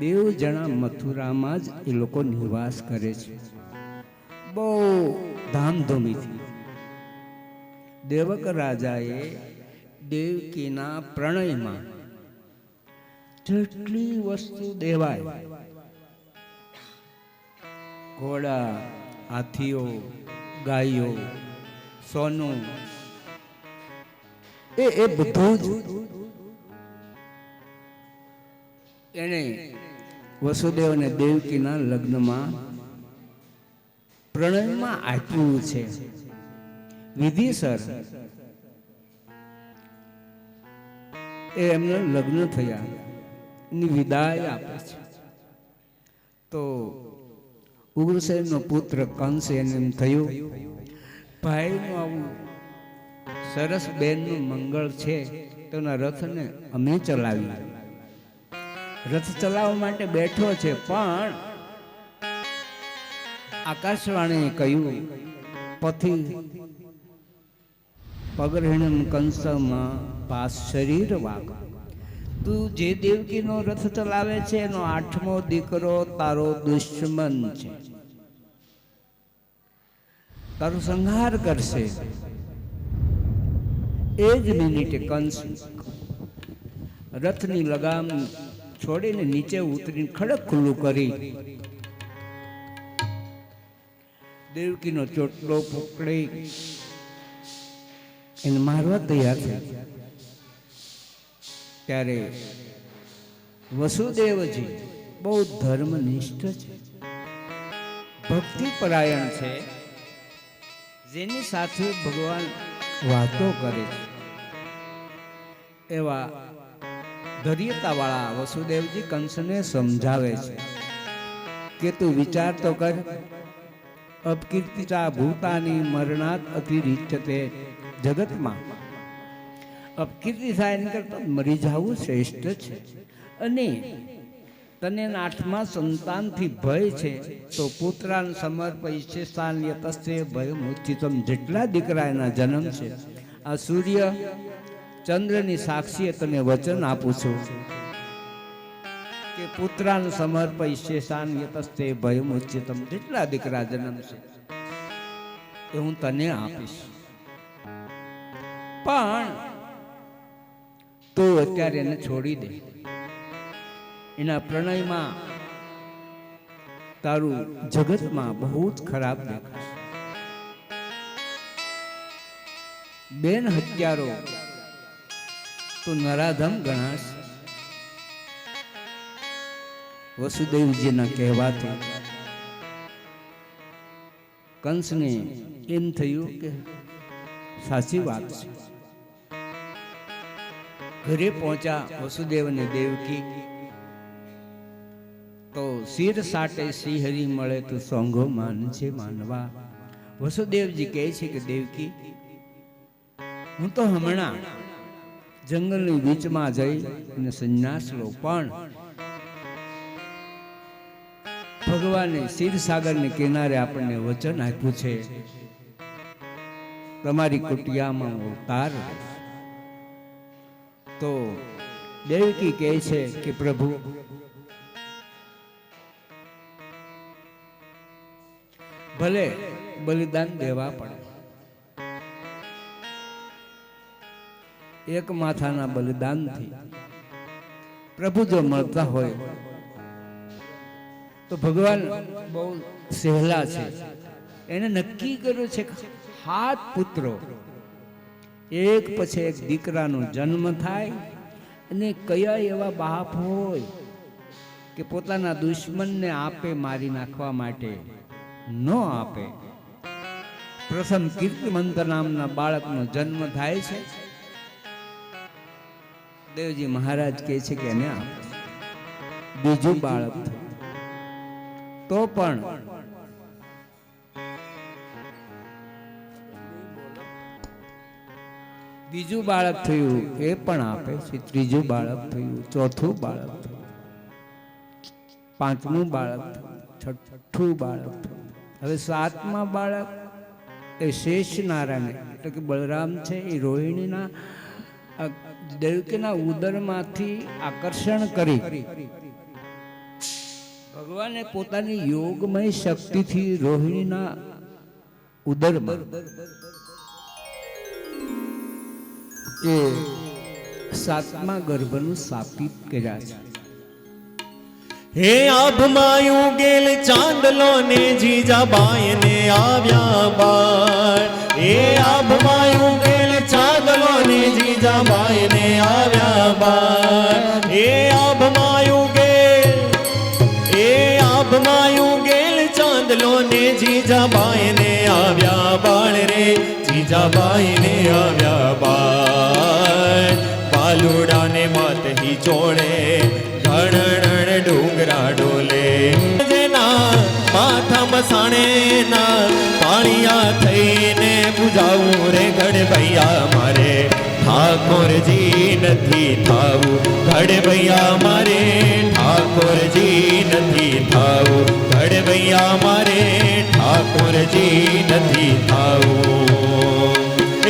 બેવ જણા મથુરામાં જ એ લોકો નિવાસ કરે છે. બહુ ધામધૂમીથી દેવક રાજાએ દેવકીના પ્રણયમાં જેટલી વસ્તુ દેવાય, ઘોડા, હાથીઓ, ગાયો, સોનું, એ બધું જ એને વસુદેવ અને દેવકીના લગ્નમાં પ્રણયમાં આપ્યું છે. વિધિસર એ એમના લગ્ન થયા એની વિદાય આપે છે. તો ઉગ્રસેનનો પુત્ર કંસ એને એમ થયું, ભાઈનું આવું સરસ બેનનું મંગળ છે તો એના રથને અમે ચલાવી. રથ ચલાવવા માટે બેઠો છે, પણ આકાશવાણીએ કહ્યું, પથી પગરહિણમ કંસમાં પાસ શરીર વાગ. તું જે દેવકીનો રથ ચલાવે છે એનો 8મો દીકરો તારો દુશ્મન છે, તારો સંહાર કરશે. એ જ મિનિટે કંસ રથની લગામ છોડીને નીચે ઉતરીને ખડક ખુલ્લું કરી દેવકીનો ચોટલો પકડી એને મારવા તૈયાર થયા. ત્યારે વસુદેવજી બહુ ધર્મનિષ્ઠ છે, ભક્તિ પરાયણ છે, જેની સાથે ભગવાન વાતો કરે છે. એવા ધૈર્યતાવાળા વસુદેવજી કંસને સમજાવે છે કે તું વિચાર તો કર, અપકીર્તિતા ભૂતાની મરણાત અતિરિચ્યતે. જગતમાં અપકીર્તિ થાય એના કરતાં મરી જવું શ્રેષ્ઠ છે. અને તને 8મા સંતાનથી ભય છે તો પુત્રાન સમર્પયિષ્યે સ્થાન યતસ્ય ભયમુચિતમ. જેટલા દીકરા એના જન્મ છે, આ સૂર્ય ચંદ્રની સાક્ષીએ તને વચન આપું છું કે પુત્રાન સમર્પયિષ્યે સ્થાન યતસ્ય ભયમુચિતમ. જેટલા દીકરા જન્મ છે એ હું તને આપીશ, પણ તું અત્યારે એને છોડી દે. એના પ્રણયમાં તારું જગતમાં બહુ જ ખરાબ દેખાશે. બેન હત્યારો તો નરાધમ ગણાશ. વસુદેવજીના કહેવાથી કંસને એમ થયું કે સાચી વાત છે. ઘરે પહોંચ્યા વસુદેવ અને દેવકી, તો શિર સાટે શ્રીહરિ મળે તો સોંગો માન છે માનવા. વસુદેવજી કહે છે કે દેવકી, હું તો હમણાં જંગલની બીચમાં જઈ અને સંન્યાસ લઉં, પણ ભગવાને ક્ષીરસાગરની કિનારે આપણને વચન આપ્યું છે તમારી કુટિયામાં હું અવતાર લઈશ. તો દેવકી કહે છે કે પ્રભુ, ભલે બલિદાન દેવા પડે. એક માથાના બલિદાનથી પ્રભુ જો મળતા હોય તો ભગવાન બહુ સહેલા છે. એને નક્કી કર્યું છે કે 7 પુત્રો એક પછી એક દીકરાનો જન્મ થાય, અને કયા એવા બાપ હોય કે પોતાના દુશ્મનને આપે મારી નાખવા માટે ન આપે. પ્રથમ કીર્તિમંત નામના બાળકનો જન્મ થાય છે. દેવજી મહારાજ કહે છે કે એને આપે. બીજું બાળક થયું તો પણ બીજું બાળક થયું એ પણ આપે છે. ત્રીજું બાળક થયું, ચોથું બાળક થયું, 5મું બાળક થયું, 6ઠું બાળક થયું. હવે 7મા બાળક એ શેષ નારાયણ એટલે કે બલરામ છે. એ રોહિણીના દેવકીના ઉદરમાંથી આકર્ષણ કરી ભગવાને પોતાની યોગમય શક્તિથી રોહિણીના ઉદરમાં એ 7મા ગર્ભનું સ્થાપિત કર્યા છે. હે આભમાયું ગેલ ચાંદલો ને જીજાબાઈ ને આવ્યા બાળ. હે આભમાયું ગેલ ચાંદલો ને જીજાબાઈ ને આવ્યા બાળ. હે આભમાયું ગેલ ચાંદલો ને જીજાબાઈ ને આવ્યા બાળ રે. જીજાબાઈ ને આવ્યા બાળ. પાલુડા ને માત હી ચોડે ઘણ ડુંગરા ડોલે. જેના માથા મસાણે ના પાણીયા થઈને પૂજાવું રે ગઢ મારે. ઠાકોરજી નથી થાવું ગઢ મારે. ઠાકોરજી નથી થાવું ગઢ મારે. ઠાકોરજી નથી થાવું.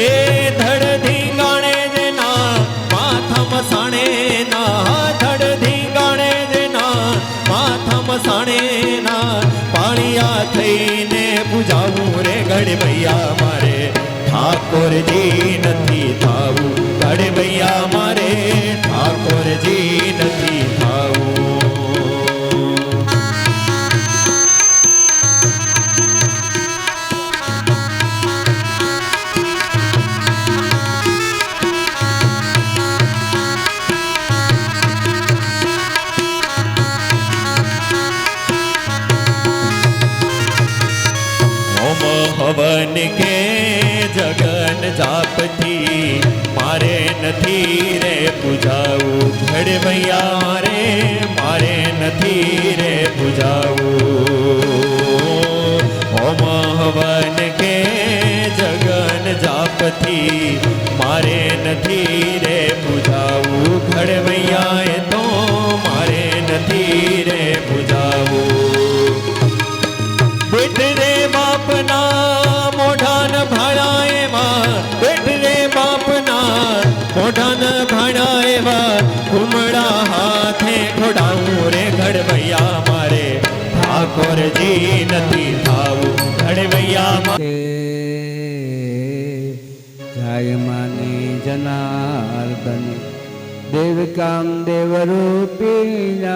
એ ધડ ધીંગાણે જેના માથા મસાણે ના ધડ ધીંગાણે જેના માથા મસાણે ના પાણીયા થઈને પૂજાવું રે ગઢ મારે. ઠાકોરજી નથી થાવું ગઢ મારે. ઠાકોરજી નથી થાવું. હવન કે જગન જાપથી મારે નથી રે પૂજાવું ગઢ રે. મારે નથી રે પૂજાવું. હોમ હવન કે જગન જાપથી મારે નથી રે પૂજાવું ગઢ એ તો મારે નથી રે પૂજાવું. બેઠ રે બાપના મોઢાન ભાણા એવા. બેઠ રે બાપના મોઢાન ભાણા એવા. ઘૂમડા હાથે ખોડાવું રે ગઢ મારે. ઠાકોરજી નથી થાવું ગઢ મારે. જાય માને જનાર્દન દેવકામ દેવરૂપી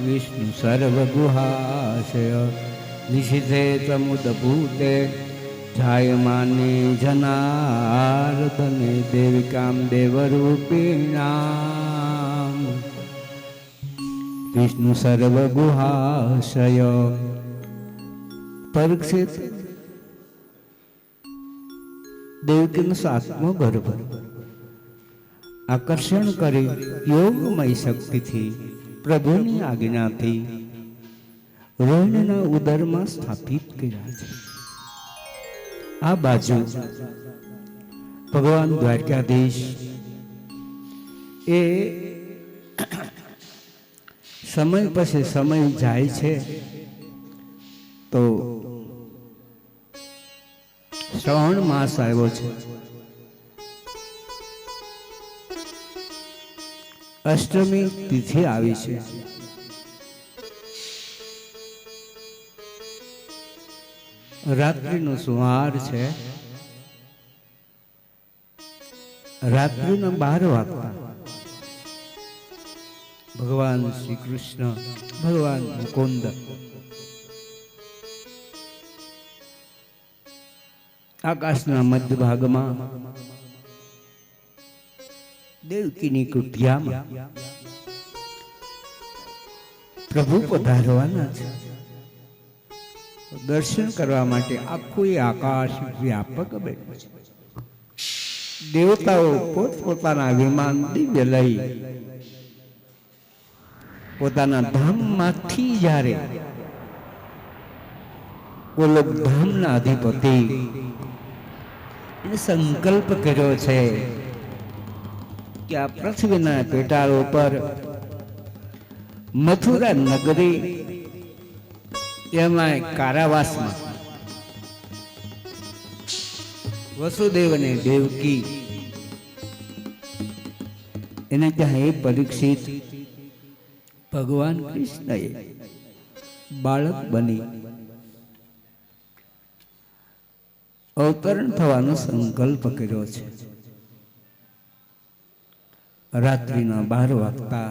વિષ્ણુ સર્વગુહાશય નિષિધે સમુદભૂતે. જાય માને જનાર્દન દેવકામ દેવરૂપી વિષ્ણુ સર્વગુહાશય. પરીક્ષિત દેવકીનો 7મો ગર્ભ આકર્ષણ કરી યોગમય શક્તિથી પ્રભુની આજ્ઞાથી રોહિણીના ઉદરમાં સ્થાપિત કર્યા છે. આ બાજુ ભગવાન દ્વારકાધીશ એ સમય પછી સમય જાય છે તો શ્રાવણ માસ આવ્યો છે. અષ્ટમી તિથિ આવી છે. રાત્રિનો સુમાર છે. રાત્રિના 12 વાગતા ભગવાન શ્રી કૃષ્ણ, ભગવાન મુકુંદ આકાશના મધ્ય ભાગમાં દેવકીની કુટિયામાં પ્રભુ પધારવાના છે. દર્શન કરવા માટે આખું એ આકાશ વ્યાપક બેઠું છે. દેવતાઓ પોતપોતાના વિમાન દિવ્ય લઈ પોતાના ધામમાંથી જ્યારે ગોલોક ધામના અધિપતિ એને સંકલ્પ કર્યો છે કે આ પૃથ્વીના પેટાળ ઉપર મથુરા નગરી એમાં કારાવાસમાં વસુદેવ અને દેવકી એને ત્યાં એ પરીક્ષિત ભગવાન કૃષ્ણએ બાળક બની અવતરણ થવાનો સંકલ્પ કર્યો છે. રાત્રિના 12 વાગતા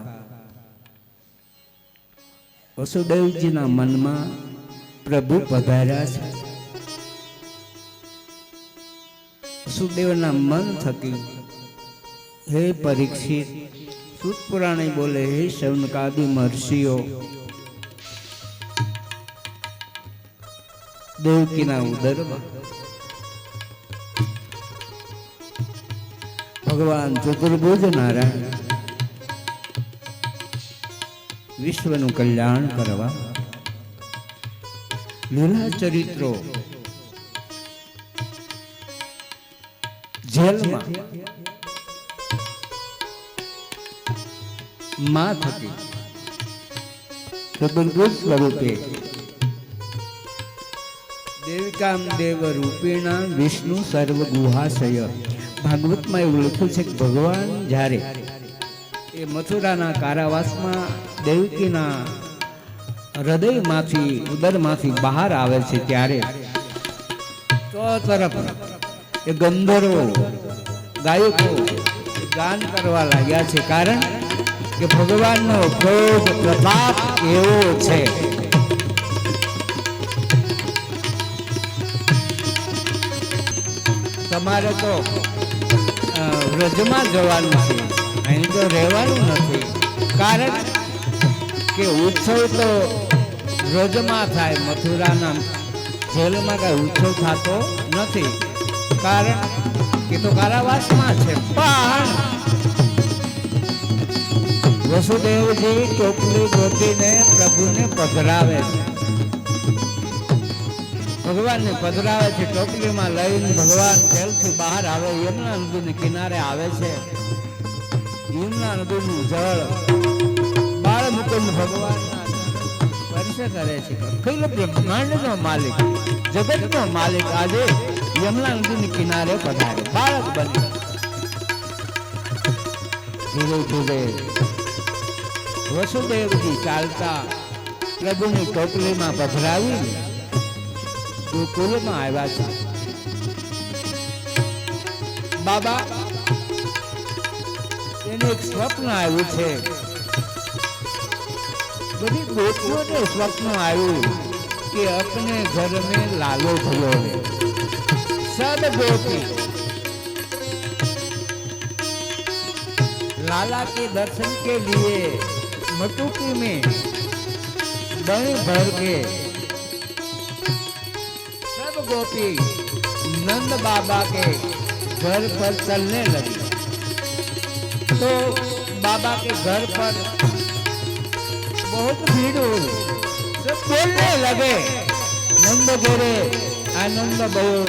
વસુદેવજીના મનમાં પ્રભુ પધાર્યા છે. વસુદેવના મન થકી હે પરીક્ષિત, સૂત પુરાણે બોલે, હે શૌનકાદિ મહર્ષિઓ, દેવકીના ઉદરમાં ભગવાન ચતુર્ભુજ નારાયણ વિશ્વનું કલ્યાણ કરવા લીલા ચરિત્રો જેલમાં માં થકી ચતુર્ભુજ સ્વરૂપે દેવિકામ દેવ રૂપેણા વિષ્ણુ સર્વ ગુહાશય. ભાગવતમાં એવું લખ્યું છે કે ભગવાન જ્યારે એ મથુરાના કારાવાસમાં દેવકીના હૃદયમાંથી ઉદરમાંથી બહાર આવે છે ત્યારે તરફ એ ગંધર્વો ગાયકો ગાન કરવા લાગ્યા છે. કારણ કે ભગવાનનો ક્રોધ પ્રતાપ એવો છે. તમારે તો વ્રજમાં જવાનું છે, અહીં તો રહેવાનું નથી. કારણ કે ઉત્સવ તો વ્રજમાં થાય, મથુરાના જેલમાં કઈ ઉત્સવ થતો નથી. કારણ કે તો કારાવાસમાં છે. પણ વસુદેવજી ટોપલી ગોતીને પ્રભુને પધરાવે છે. ભગવાનને પધરાવે છે. ટોપલીમાં લઈને ભગવાન જેલથી બહાર આવે, યમુના નદીને કિનારે આવે છે. યમુના નદીનું જળ બાળ મુકુંદ ભગવાનના સ્પર્શ કરે છે. અખિલ બ્રહ્માંડનો માલિક, જગતનો માલિક આજે યમુના નદીની કિનારે પધારે, બાળક બની. ધીરે ધીરે વસુદેવજી ચાલતા પ્રભુની ટોપલીમાં પધરાવી ગોકુળમાં આવ્યા છે. બાબા એને એક સ્વપ્ન આવ્યું છે. બધી ગોપીઓને સ્વપ્ન આવ્યું કે अपने घर में लालो भलो है. सब गोपी लाला के दर्शन के लिए मटुकी में दही भर के सब गोपी नंद बाबा के घर पर चलने लगी. तो बाबा के घर पर बहुत भीड़ हुई. सब बोलने लगे, नंद गिरे आनंद भयो.